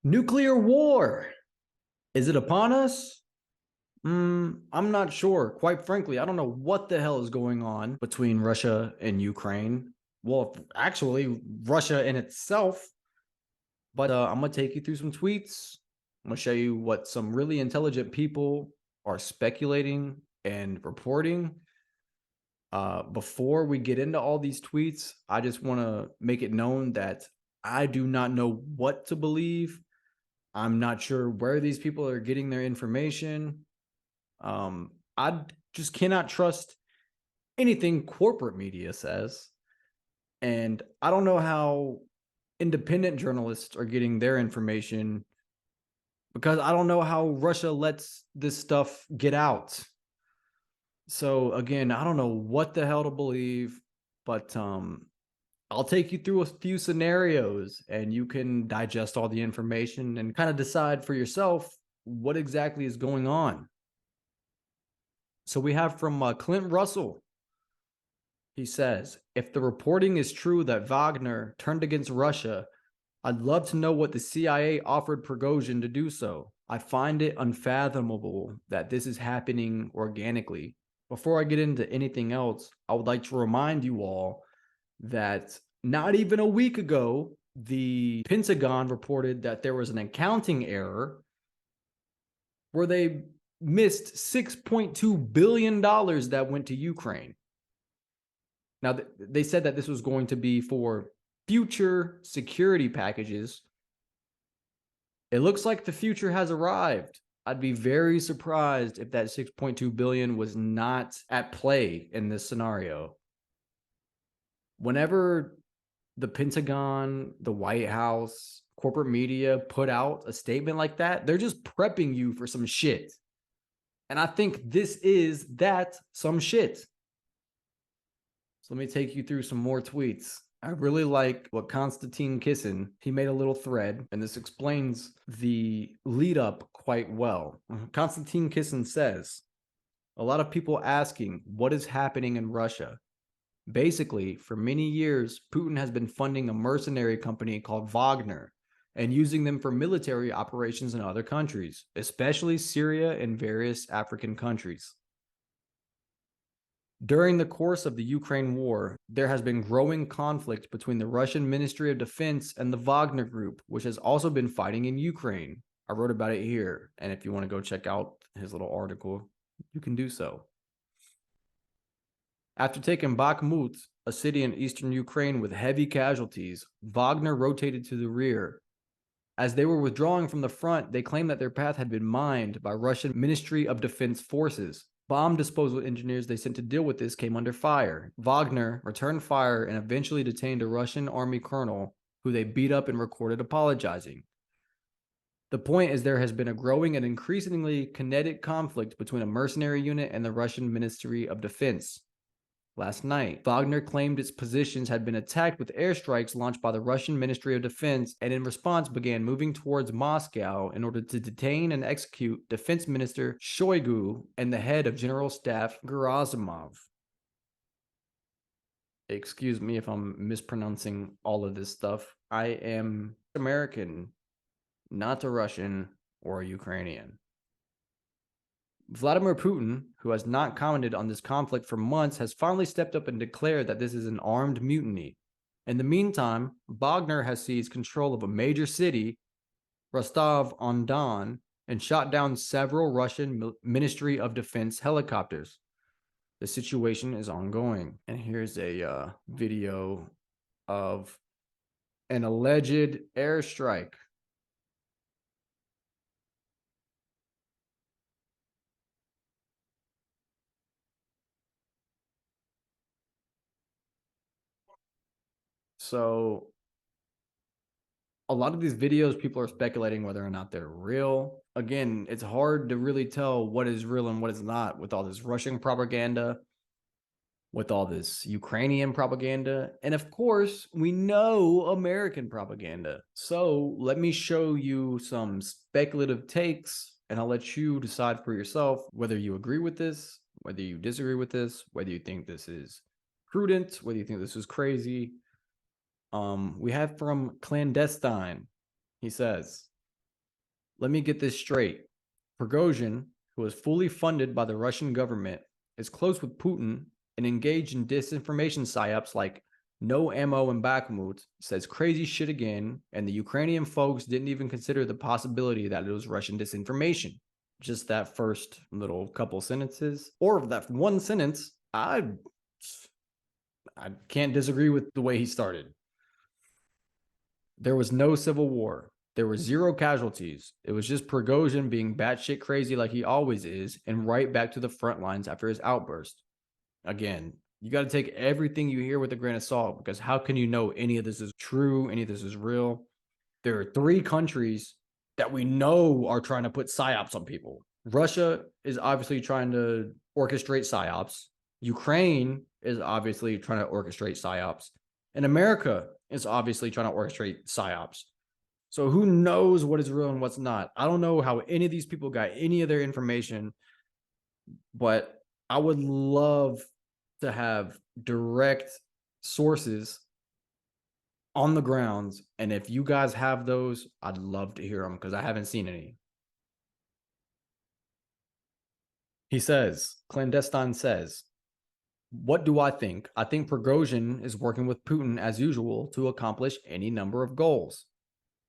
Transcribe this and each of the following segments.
Nuclear war. Is it upon us? I'm not sure. Quite frankly, I don't know what the hell is going on between Russia and Ukraine. Well, actually, Russia in itself. But I'm going to take you through some tweets. I'm going to show you what some really intelligent people are speculating and reporting. Before we get into all these tweets, I just want to make it known that I do not know what to believe. I'm not sure where these people are getting their information. I just cannot trust anything corporate media says. And I don't know how independent journalists are getting their information because I don't know how Russia lets this stuff get out. So again, I don't know what the hell to believe, but I'll take you through a few scenarios and you can digest all the information and kind of decide for yourself what exactly is going on. So we have from Clint Russell. He says, if the reporting is true that Wagner turned against Russia, I'd love to know what the CIA offered Prigozhin to do so. I find it unfathomable that this is happening organically. Before I get into anything else, I would like to remind you all that not even a week ago, the Pentagon reported that there was an accounting error where they missed $6.2 billion that went to Ukraine. Now, they said that this was going to be for future security packages. It looks like the future has arrived. I'd be very surprised if that 6.2 billion was not at play in this scenario. Whenever the Pentagon, the White House, corporate media put out a statement like that, they're just prepping you for some shit. And I think this is that some shit. So let me take you through some more tweets. I really like what Konstantin Kisin, he made a little thread, and this explains the lead up quite well. Konstantin Kisin says, a lot of people asking what is happening in Russia. Basically, for many years, Putin has been funding a mercenary company called Wagner and using them for military operations in other countries, especially Syria and various African countries. During the course of the Ukraine war, there has been growing conflict between the Russian Ministry of Defense and the Wagner Group, which has also been fighting in Ukraine. I wrote about it here, and if you want to go check out his little article, you can do so. After taking Bakhmut, a city in eastern Ukraine with heavy casualties, Wagner rotated to the rear. As they were withdrawing from the front, they claimed that their path had been mined by Russian Ministry of Defense forces. Bomb disposal engineers they sent to deal with this came under fire. Wagner returned fire and eventually detained a Russian army colonel who they beat up and recorded apologizing. The point is there has been a growing and increasingly kinetic conflict between a mercenary unit and the Russian Ministry of Defense. Last night, Wagner claimed its positions had been attacked with airstrikes launched by the Russian Ministry of Defense and in response began moving towards Moscow in order to detain and execute Defense Minister Shoigu and the head of General Staff Gerasimov. Excuse me if I'm mispronouncing all of this stuff. I am American, not a Russian or a Ukrainian. Vladimir Putin, who has not commented on this conflict for months, has finally stepped up and declared that this is an armed mutiny. In the meantime, Wagner has seized control of a major city, Rostov-on-Don, and shot down several Russian Ministry of Defense helicopters. The situation is ongoing. And here's a video of an alleged airstrike. So a lot of these videos, people are speculating whether or not they're real. Again, it's hard to really tell what is real and what is not with all this Russian propaganda, with all this Ukrainian propaganda, and of course, we know American propaganda. So let me show you some speculative takes, and I'll let you decide for yourself whether you agree with this, whether you disagree with this, whether you think this is prudent, whether you think this is crazy. We have from Clandestine. He says, Let me get this straight. Prigozhin, who is fully funded by the Russian government, is close with Putin and engaged in disinformation psyops like no ammo in Bakhmut, says crazy shit again, and the Ukrainian folks didn't even consider the possibility that it was Russian disinformation. Just that first little couple sentences, or that one sentence, I can't disagree with the way he started. There was no civil war. There were zero casualties. It was just Prigozhin being batshit crazy like he always is, and right back to the front lines after his outburst. Again, you got to take everything you hear with a grain of salt, because how can you know any of this is true, any of this is real? There are 3 countries that we know are trying to put psyops on people. Russia is obviously trying to orchestrate psyops. Ukraine is obviously trying to orchestrate psyops. And America is obviously trying to orchestrate psyops. So who knows what is real and what's not? I don't know how any of these people got any of their information, but I would love to have direct sources on the grounds. And if you guys have those, I'd love to hear them because I haven't seen any. He says, Clandestine says, what do I think? I think Prigozhin is working with Putin as usual to accomplish any number of goals.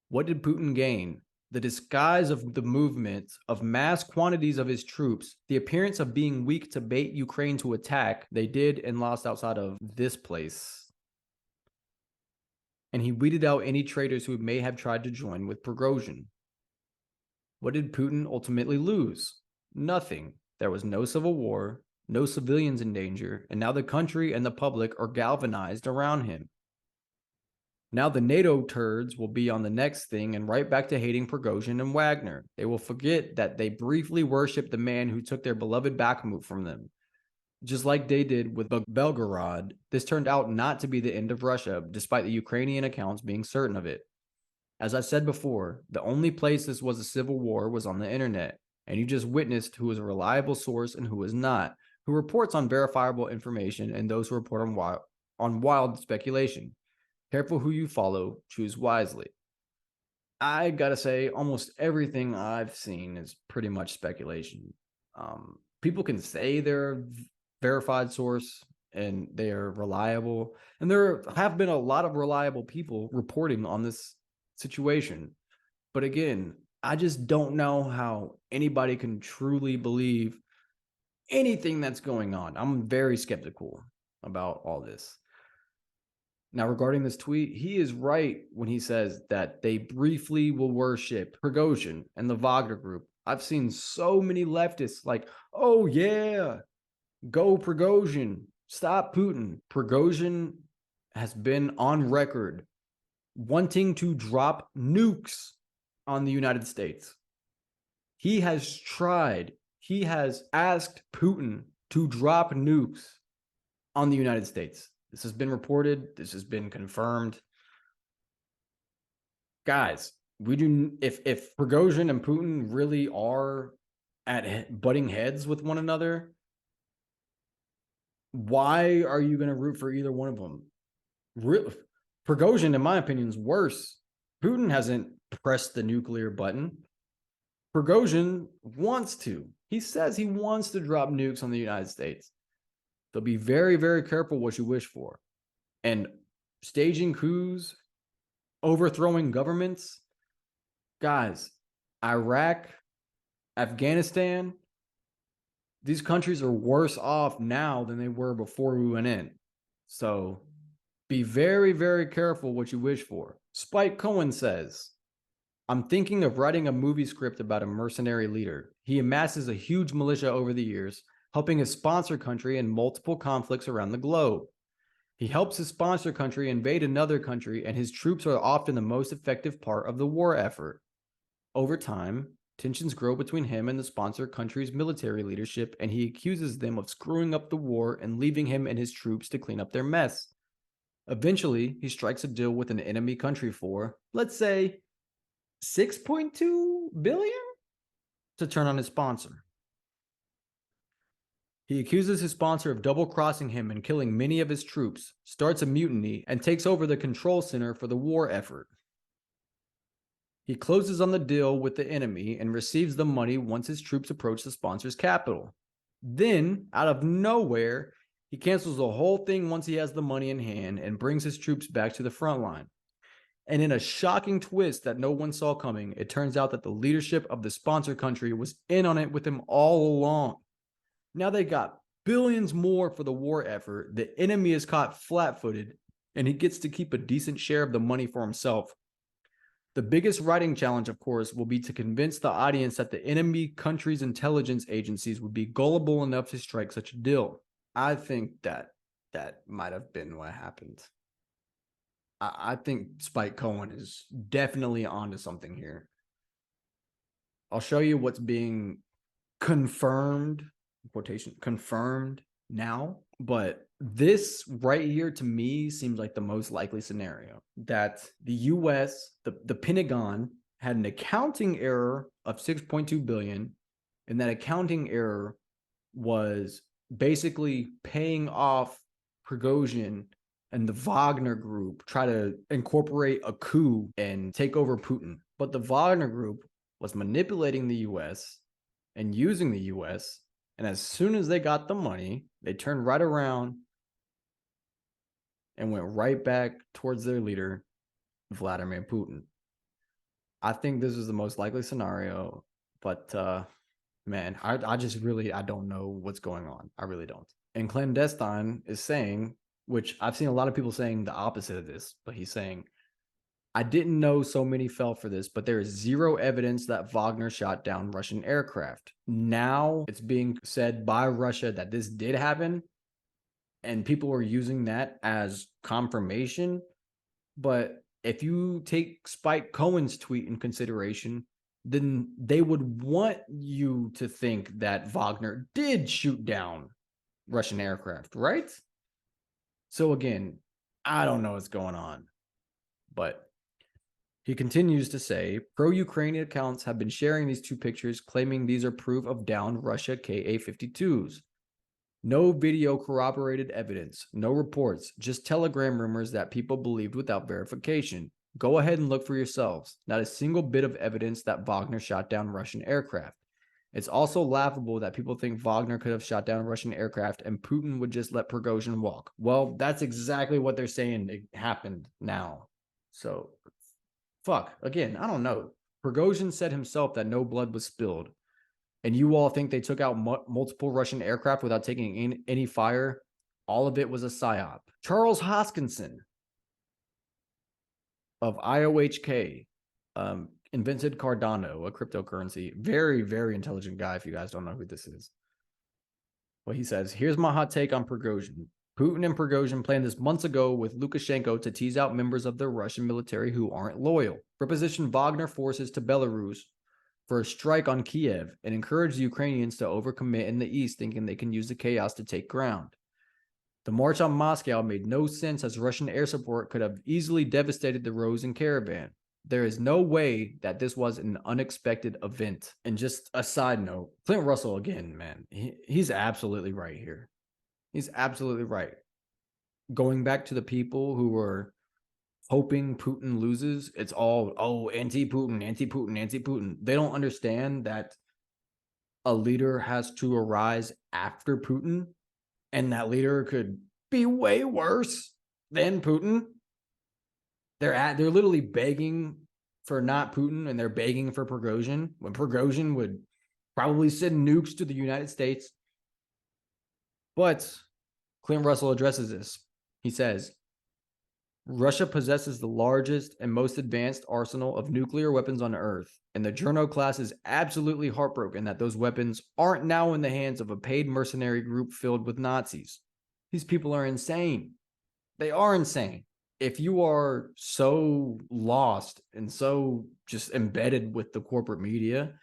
What did Putin gain? The disguise of the movement of mass quantities of his troops, the appearance of being weak to bait Ukraine to attack. They did and lost outside of this place. And he weeded out any traitors who may have tried to join with Prigozhin. What did Putin ultimately lose? Nothing. There was no civil war, no civilians in danger, and now the country and the public are galvanized around him. Now the NATO turds will be on the next thing and right back to hating Prigozhin and Wagner. They will forget that they briefly worshipped the man who took their beloved Bakhmut from them. Just like they did with Belgorod, this turned out not to be the end of Russia, despite the Ukrainian accounts being certain of it. As I said before, the only place this was a civil war was on the internet, and you just witnessed who was a reliable source and who was not, who reports on verifiable information and those who report on wild speculation. Careful who you follow, choose wisely. I gotta say, almost everything I've seen is pretty much speculation. People can say they're a verified source and they are reliable, and there have been a lot of reliable people reporting on this situation. But again, I just don't know how anybody can truly believe anything that's going on. I'm very skeptical about all this. Now, regarding this tweet, he is right when he says that they briefly will worship Prigozhin and the Wagner group. I've seen so many leftists like, oh yeah, go Prigozhin, stop Putin. Prigozhin has been on record wanting to drop nukes on the United States. He has tried, he has asked Putin to drop nukes on the United States. This has been reported. This has been confirmed. Guys, if Prigozhin and Putin really are at butting heads with one another, why are you going to root for either one of them? Prigozhin, in my opinion, is worse. Putin hasn't pressed the nuclear button. Prigozhin wants to. He says he wants to drop nukes on the United States. So be very, very careful what you wish for. And staging coups, overthrowing governments, guys, Iraq, Afghanistan, these countries are worse off now than they were before we went in. So be very, very careful what you wish for. Spike Cohen says, I'm thinking of writing a movie script about a mercenary leader. He amasses a huge militia over the years, helping his sponsor country in multiple conflicts around the globe. He helps his sponsor country invade another country, and his troops are often the most effective part of the war effort. Over time, tensions grow between him and the sponsor country's military leadership, and he accuses them of screwing up the war and leaving him and his troops to clean up their mess. Eventually, he strikes a deal with an enemy country for, let's say, $6.2 billion to turn on his sponsor. He accuses his sponsor of double-crossing him and killing many of his troops, starts a mutiny, and takes over the control center for the war effort. He closes on the deal with the enemy and receives the money once his troops approach the sponsor's capital. Then, out of nowhere, he cancels the whole thing once he has the money in hand and brings his troops back to the front line. And in a shocking twist that no one saw coming, it turns out that the leadership of the sponsor country was in on it with him all along. Now they got billions more for the war effort. The enemy is caught flat-footed, and he gets to keep a decent share of the money for himself. The biggest writing challenge, of course, will be to convince the audience that the enemy country's intelligence agencies would be gullible enough to strike such a deal. I think that might have been what happened. I think Spike Cohen is definitely onto something here. I'll show you what's being confirmed, quotation, confirmed now. But this right here to me seems like the most likely scenario, that the US, the Pentagon had an accounting error of 6.2 billion, and that accounting error was basically paying off Prigozhin and the Wagner group try to incorporate a coup and take over Putin. But the Wagner group was manipulating the US and using the US. And as soon as they got the money, they turned right around and went right back towards their leader, Vladimir Putin. I think this is the most likely scenario, but man, I just really, I don't know what's going on. I really don't. And Clandestine is saying, which I've seen a lot of people saying the opposite of this, but he's saying, I didn't know so many fell for this, but there is zero evidence that Wagner shot down Russian aircraft. Now it's being said by Russia that this did happen, and people are using that as confirmation. But if you take Spike Cohen's tweet in consideration, then they would want you to think that Wagner did shoot down Russian aircraft, right? So again, I don't know what's going on, but he continues to say, pro-Ukrainian accounts have been sharing these two pictures, claiming these are proof of downed Russia Ka-52s. No video corroborated evidence, no reports, just telegram rumors that people believed without verification. Go ahead and look for yourselves. Not a single bit of evidence that Wagner shot down Russian aircraft. It's also laughable that people think Wagner could have shot down Russian aircraft and Putin would just let Prigozhin walk. Well, that's exactly what they're saying it happened now. So, fuck. Again, I don't know. Prigozhin said himself that no blood was spilled. And you all think they took out multiple Russian aircraft without taking any fire? All of it was a PSYOP. Charles Hoskinson of IOHK invented Cardano, a cryptocurrency. Very, very intelligent guy, if you guys don't know who this is. Well, he says, here's my hot take on Prigozhin. Putin and Prigozhin planned this months ago with Lukashenko to tease out members of the Russian military who aren't loyal. Reposition Wagner forces to Belarus for a strike on Kiev and encourage the Ukrainians to overcommit in the east, thinking they can use the chaos to take ground. The march on Moscow made no sense, as Russian air support could have easily devastated the roads and caravan. There is no way that this was an unexpected event. And just a side note, Clint Russell, again, man, he's absolutely right here. He's absolutely right. Going back to the people who were hoping Putin loses, it's all, oh, anti-Putin, anti-Putin, anti-Putin. They don't understand that a leader has to arise after Putin, and that leader could be way worse than Putin. They're literally begging for not Putin, and they're begging for Prigozhin, when Prigozhin would probably send nukes to the United States. But Clint Russell addresses this. He says, Russia possesses the largest and most advanced arsenal of nuclear weapons on Earth, and the Journo class is absolutely heartbroken that those weapons aren't now in the hands of a paid mercenary group filled with Nazis. These people are insane. They are insane. If you are so lost and so just embedded with the corporate media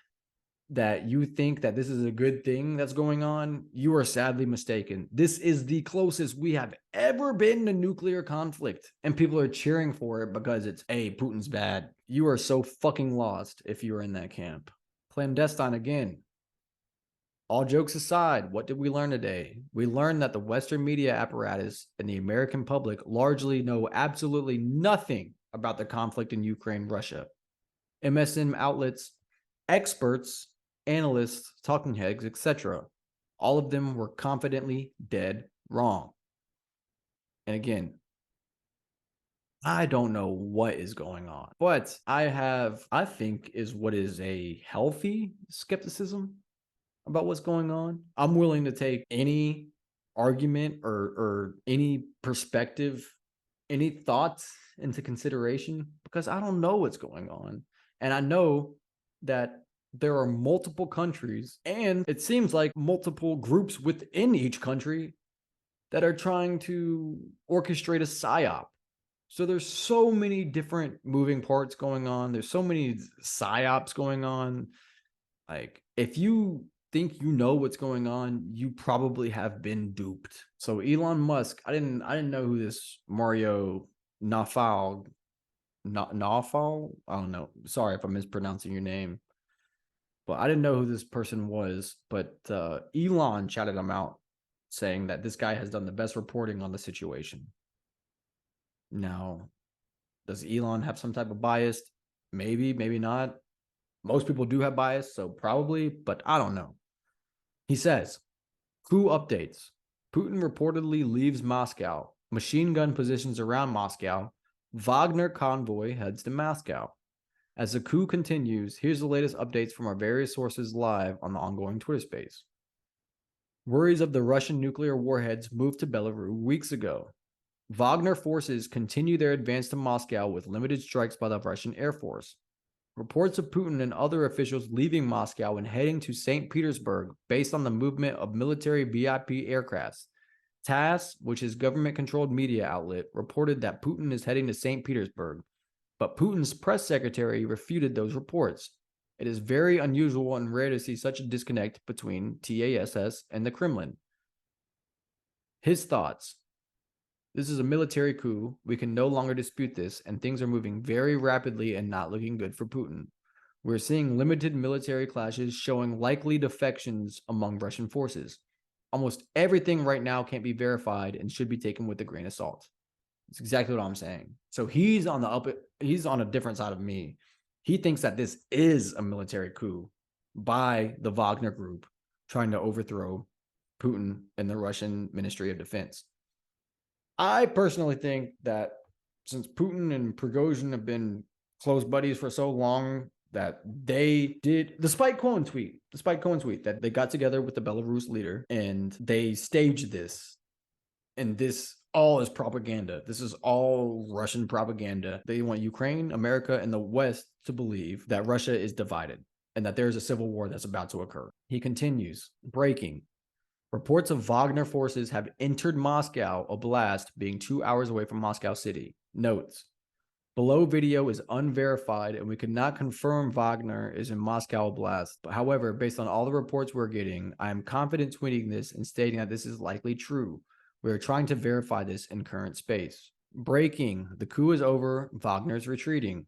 that you think that this is a good thing that's going on, you are sadly mistaken. This is the closest we have ever been to nuclear conflict, and people are cheering for it because it's, hey, Putin's bad. You are so fucking lost if you're in that camp. Clandestine again. All jokes aside, what did we learn today? We learned that the Western media apparatus and the American public largely know absolutely nothing about the conflict in Ukraine, Russia. MSM outlets, experts, analysts, talking heads, etc. All of them were confidently dead wrong. And again, I don't know what is going on, but I think is what is a healthy skepticism about what's going on. I'm willing to take any argument or any perspective, any thoughts into consideration because I don't know what's going on. And I know that there are multiple countries and it seems like multiple groups within each country that are trying to orchestrate a psyop. So there's so many different moving parts going on. There's so many psyops going on. Like if you think you know what's going on, you probably have been duped. So Elon Musk, I didn't know who this Mario Nawfal, Nawfal, I don't know. Sorry if I'm mispronouncing your name, but I didn't know who this person was. But Elon shouted him out, saying that this guy has done the best reporting on the situation. Now, does Elon have some type of bias? Maybe, maybe not. Most people do have bias, so probably, but I don't know. He says, Coup updates. Putin reportedly leaves Moscow. Machine gun positions around Moscow. Wagner convoy heads to Moscow. As the coup continues, here's the latest updates from our various sources live on the ongoing Twitter space. Worries of the Russian nuclear warheads moved to Belarus weeks ago. Wagner forces continue their advance to Moscow with limited strikes by the Russian Air Force. Reports of Putin and other officials leaving Moscow and heading to St. Petersburg based on the movement of military VIP aircrafts. TASS, which is government-controlled media outlet, reported that Putin is heading to St. Petersburg, but Putin's press secretary refuted those reports. It is very unusual and rare to see such a disconnect between TASS and the Kremlin. His thoughts. This is a military coup. We can no longer dispute this, and things are moving very rapidly and not looking good for Putin. We're seeing limited military clashes showing likely defections among Russian forces. Almost everything right now can't be verified and should be taken with a grain of salt. That's exactly what I'm saying. So he's on a different side of me. He thinks that this is a military coup by the Wagner group trying to overthrow Putin and the Russian Ministry of Defense. I personally think that since Putin and Prigozhin have been close buddies for so long that they did, despite Cohen's tweet, that they got together with the Belarus leader and they staged this. And this all is propaganda. This is all Russian propaganda. They want Ukraine, America, and the West to believe that Russia is divided and that there's a civil war that's about to occur. He continues, breaking. Reports of Wagner forces have entered Moscow Oblast, being 2 hours away from Moscow City. Notes. Below video is unverified and we could not confirm Wagner is in Moscow Oblast. But however, based on all the reports we're getting, I am confident tweeting this and stating that this is likely true. We are trying to verify this in current space. Breaking. The coup is over. Wagner's retreating.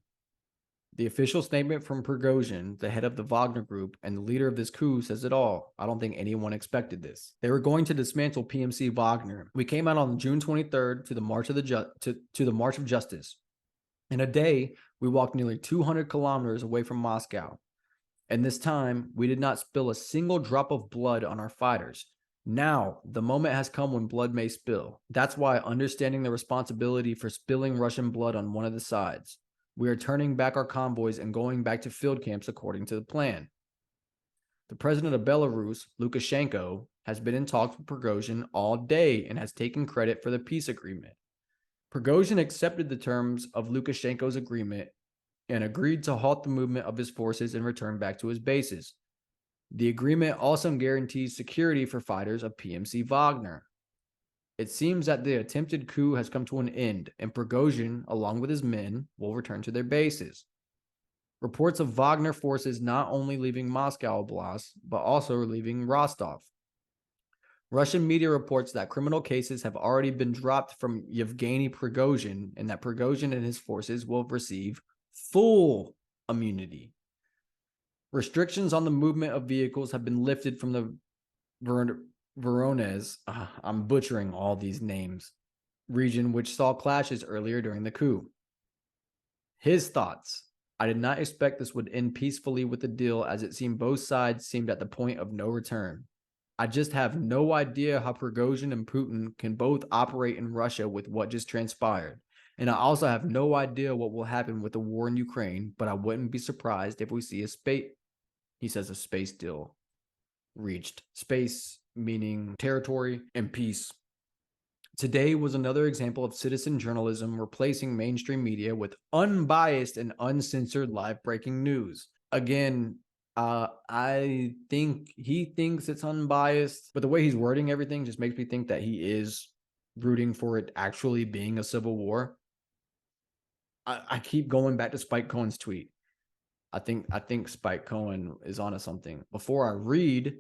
The official statement from Prigozhin, the head of the Wagner group and the leader of this coup, says it all. I don't think anyone expected this. They were going to dismantle PMC Wagner. We came out on June 23rd to the March of Justice. In a day, we walked nearly 200 kilometers away from Moscow. And this time, we did not spill a single drop of blood on our fighters. Now, the moment has come when blood may spill. That's why understanding the responsibility for spilling Russian blood on one of the sides. We are turning back our convoys and going back to field camps according to the plan. The president of Belarus, Lukashenko, has been in talks with Prigozhin all day and has taken credit for the peace agreement. Prigozhin accepted the terms of Lukashenko's agreement and agreed to halt the movement of his forces and return back to his bases. The agreement also guarantees security for fighters of PMC Wagner. It seems that the attempted coup has come to an end, and Prigozhin, along with his men, will return to their bases. Reports of Wagner forces not only leaving Moscow Oblast, but also leaving Rostov. Russian media reports that criminal cases have already been dropped from Yevgeny Prigozhin, and that Prigozhin and his forces will receive full immunity. Restrictions on the movement of vehicles have been lifted from the Voronezh, I'm butchering all these names, region which saw clashes earlier during the coup. His thoughts. I did not expect this would end peacefully with the deal, as it seemed both sides seemed at the point of no return. I just have no idea how Prigozhin and Putin can both operate in Russia with what just transpired. And I also have no idea what will happen with the war in Ukraine, but I wouldn't be surprised if we see a space deal reached. Space meaning territory, and peace. Today was another example of citizen journalism replacing mainstream media with unbiased and uncensored live breaking news. Again, I think he thinks it's unbiased, but the way he's wording everything just makes me think that he is rooting for it actually being a civil war. I keep going back to Spike Cohen's tweet. I think Spike Cohen is onto something. Before I read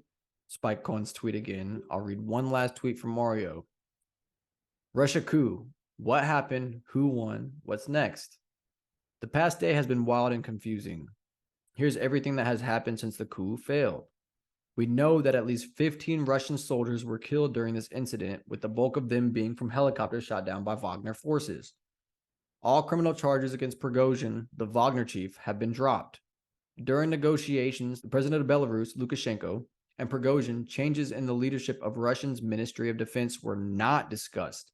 Spike Cohen's tweet again, I'll read one last tweet from Mario. Russia coup. What happened? Who won? What's next? The past day has been wild and confusing. Here's everything that has happened since the coup failed. We know that at least 15 Russian soldiers were killed during this incident, with the bulk of them being from helicopters shot down by Wagner forces. All criminal charges against Prigozhin, the Wagner chief, have been dropped. During negotiations, the president of Belarus, Lukashenko, and Prigozhin, changes in the leadership of Russia's Ministry of Defense were not discussed.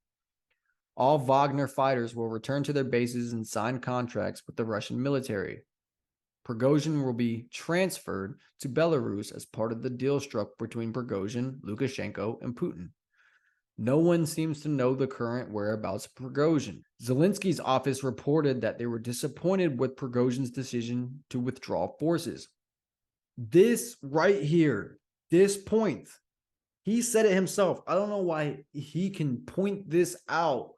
All Wagner fighters will return to their bases and sign contracts with the Russian military. Prigozhin will be transferred to Belarus as part of the deal struck between Prigozhin, Lukashenko, and Putin. No one seems to know the current whereabouts of Prigozhin. Zelensky's office reported that they were disappointed with Prigozhin's decision to withdraw forces. This right here, this point, he said it himself. I don't know why he can point this out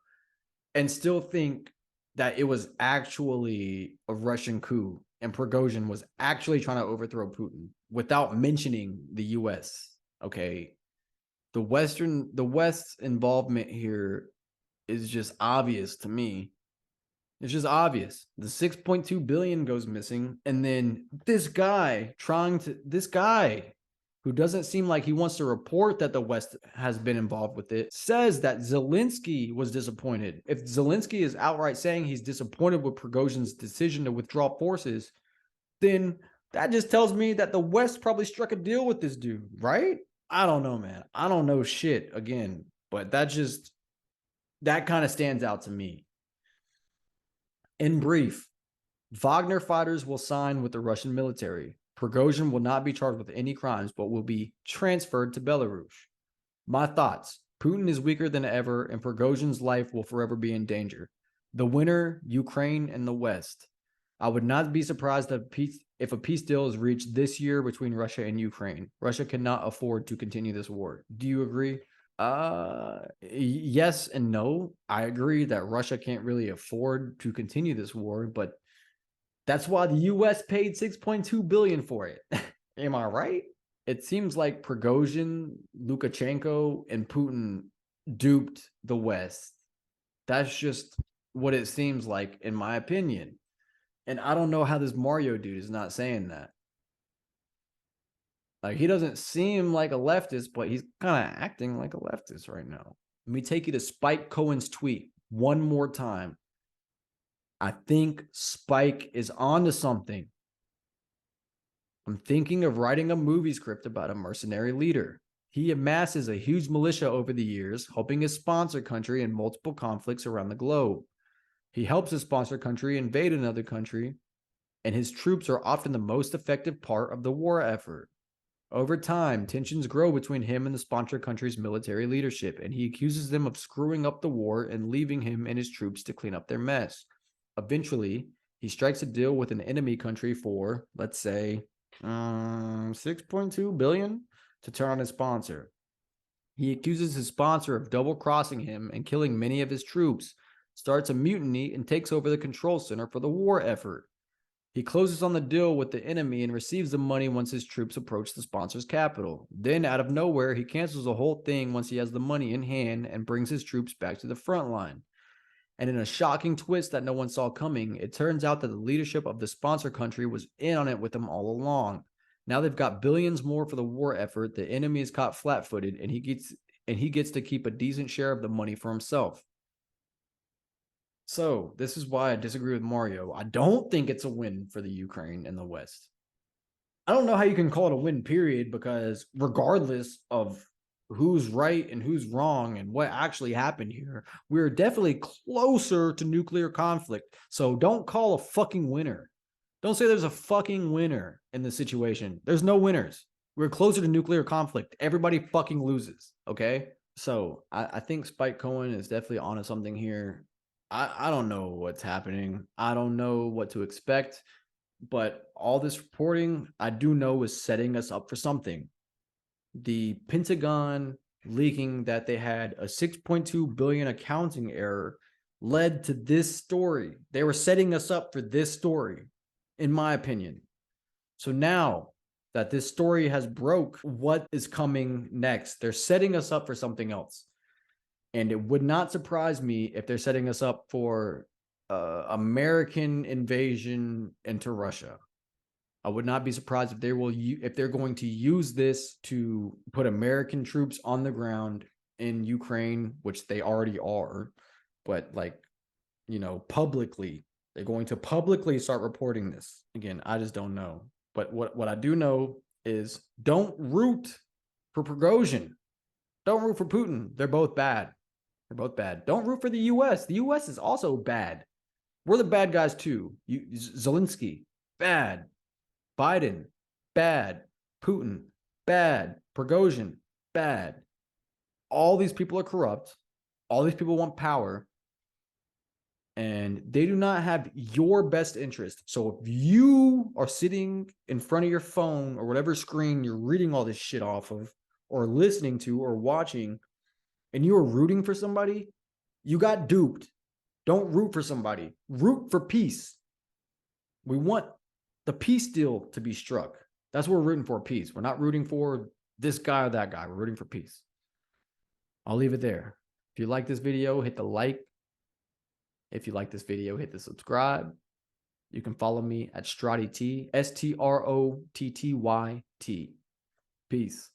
and still think that it was actually a Russian coup and Prigozhin was actually trying to overthrow Putin without mentioning the US. Okay. The West's involvement here is just obvious to me. It's just obvious. The 6.2 billion goes missing. And then this guy who doesn't seem like he wants to report that the West has been involved with it, says that Zelensky was disappointed. If Zelensky is outright saying he's disappointed with Prigozhin's decision to withdraw forces, then that just tells me that the West probably struck a deal with this dude, right? I don't know, man. I don't know shit again, but that kind of stands out to me. In brief, Wagner fighters will sign with the Russian military. Prigozhin will not be charged with any crimes, but will be transferred to Belarus. My thoughts: Putin is weaker than ever, and Prigozhin's life will forever be in danger. The winner, Ukraine and the West. I would not be surprised if a peace deal is reached this year between Russia and Ukraine. Russia cannot afford to continue this war. Do you agree? Yes and no. I agree that Russia can't really afford to continue this war, but that's why the US paid 6.2 billion for it. Am I right? It seems like Prigozhin, Lukashenko, and Putin duped the West. That's just what it seems like, in my opinion. And I don't know how this Mario dude is not saying that. Like, he doesn't seem like a leftist, but he's kind of acting like a leftist right now. Let me take you to Spike Cohen's tweet one more time. I think Spike is onto something. I'm thinking of writing a movie script about a mercenary leader. He amasses a huge militia over the years, helping his sponsor country in multiple conflicts around the globe. He helps his sponsor country invade another country, and his troops are often the most effective part of the war effort. Over time, tensions grow between him and the sponsor country's military leadership, and he accuses them of screwing up the war and leaving him and his troops to clean up their mess. Eventually, he strikes a deal with an enemy country for, let's say, 6.2 billion to turn on his sponsor. He accuses his sponsor of double-crossing him and killing many of his troops, starts a mutiny, and takes over the control center for the war effort. He closes on the deal with the enemy and receives the money once his troops approach the sponsor's capital. Then, out of nowhere, he cancels the whole thing once he has the money in hand and brings his troops back to the front line. And in a shocking twist that no one saw coming, it turns out that the leadership of the sponsor country was in on it with them all along. Now they've got billions more for the war effort. The enemy is caught flat-footed, and he gets to keep a decent share of the money for himself. So this is why I disagree with Mario. I don't think it's a win for the Ukraine and the West. I don't know how you can call it a win, period, because regardless of who's right and who's wrong and what actually happened here, we're definitely closer to nuclear conflict. So don't call a fucking winner. Don't say there's a fucking winner in this situation. There's no winners. We're closer to nuclear conflict. Everybody fucking loses. Okay. So I think Spike Cohen is definitely onto something here. I don't know what's happening. I don't know what to expect. But all this reporting, I do know, is setting us up for something. The Pentagon leaking that they had a 6.2 billion accounting error led to this story. They were setting us up for this story, in my opinion. So now that this story has broke, what is coming next? They're setting us up for something else. And it would not surprise me if they're setting us up for American invasion into Russia. I would not be surprised if they're going to use this to put American troops on the ground in Ukraine, which they already are, but like, publicly, they're going to publicly start reporting this. Again, I just don't know. But what I do know is don't root for Prigozhin. Don't root for Putin. They're both bad. They're both bad. Don't root for the US. The US is also bad. We're the bad guys too. Zelensky, bad. Biden, bad. Putin, bad. Prigozhin, bad. All these people are corrupt. All these people want power. And they do not have your best interest. So if you are sitting in front of your phone or whatever screen you're reading all this shit off of, or listening to, or watching, and you are rooting for somebody, you got duped. Don't root for somebody. Root for peace. We want the peace deal to be struck. That's what we're rooting for, peace. We're not rooting for this guy or that guy. We're rooting for peace. I'll leave it there. If you like this video, hit the like. If you like this video, hit the subscribe. You can follow me at StrottyT, StrottyT. Peace.